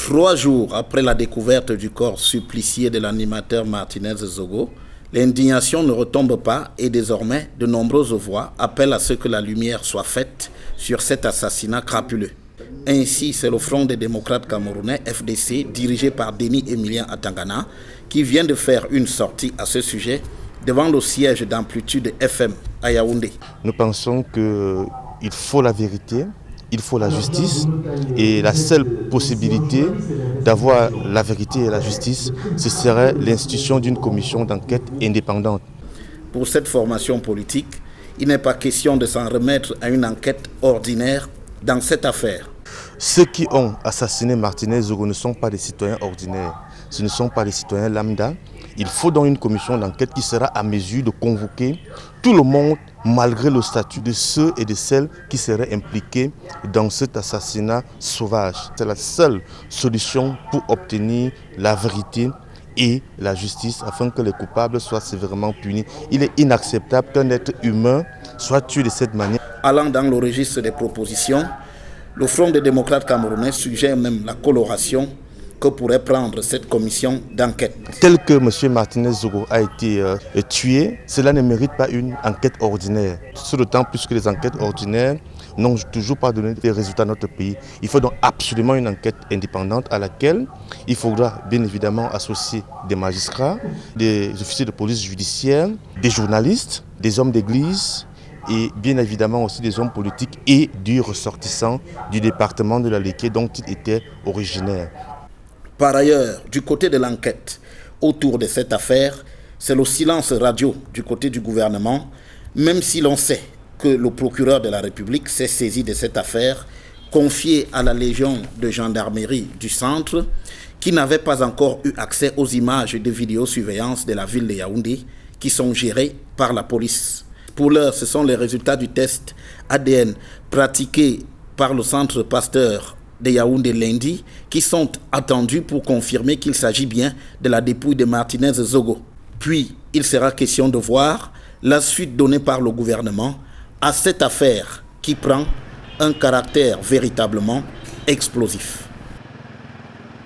3 jours après la découverte du corps supplicié de l'animateur Martinez Zogo, l'indignation ne retombe pas et désormais de nombreuses voix appellent à ce que la lumière soit faite sur cet assassinat crapuleux. Ainsi, c'est le Front des démocrates camerounais, FDC, dirigé par Denis Emilien Atangana, qui vient de faire une sortie à ce sujet devant le siège d'Amplitude FM à Yaoundé. Nous pensons qu'il faut la vérité, il faut la justice, et la seule possibilité d'avoir la vérité et la justice, ce serait l'institution d'une commission d'enquête indépendante. Pour cette formation politique, il n'est pas question de s'en remettre à une enquête ordinaire dans cette affaire. Ceux qui ont assassiné Martinez Zogo ne sont pas des citoyens ordinaires, ce ne sont pas des citoyens lambda. Il faut donc une commission d'enquête qui sera à mesure de convoquer tout le monde malgré le statut de ceux et de celles qui seraient impliqués dans cet assassinat sauvage. C'est la seule solution pour obtenir la vérité et la justice afin que les coupables soient sévèrement punis. Il est inacceptable qu'un être humain soit tué de cette manière. Allant dans le registre des propositions, le Front des démocrates camerounais suggère même la coloration que pourrait prendre cette commission d'enquête. Tel que M. Martinez Zogo a été tué, cela ne mérite pas une enquête ordinaire. C'est d'autant plus que les enquêtes ordinaires n'ont toujours pas donné des résultats à notre pays. Il faut donc absolument une enquête indépendante à laquelle il faudra bien évidemment associer des magistrats, des officiers de police judiciaire, des journalistes, des hommes d'église, et bien évidemment aussi des hommes politiques et des ressortissants du département de la Léké dont il était originaire. Par ailleurs, du côté de l'enquête autour de cette affaire, c'est le silence radio du côté du gouvernement, même si l'on sait que le procureur de la République s'est saisi de cette affaire, confiée à la Légion de gendarmerie du centre, qui n'avait pas encore eu accès aux images de vidéosurveillance de la ville de Yaoundé, qui sont gérées par la police. Pour l'heure, ce sont les résultats du test ADN pratiqué par le centre Pasteur de Yaoundé lundi qui sont attendus pour confirmer qu'il s'agit bien de la dépouille de Martinez Zogo. Puis, il sera question de voir la suite donnée par le gouvernement à cette affaire qui prend un caractère véritablement explosif.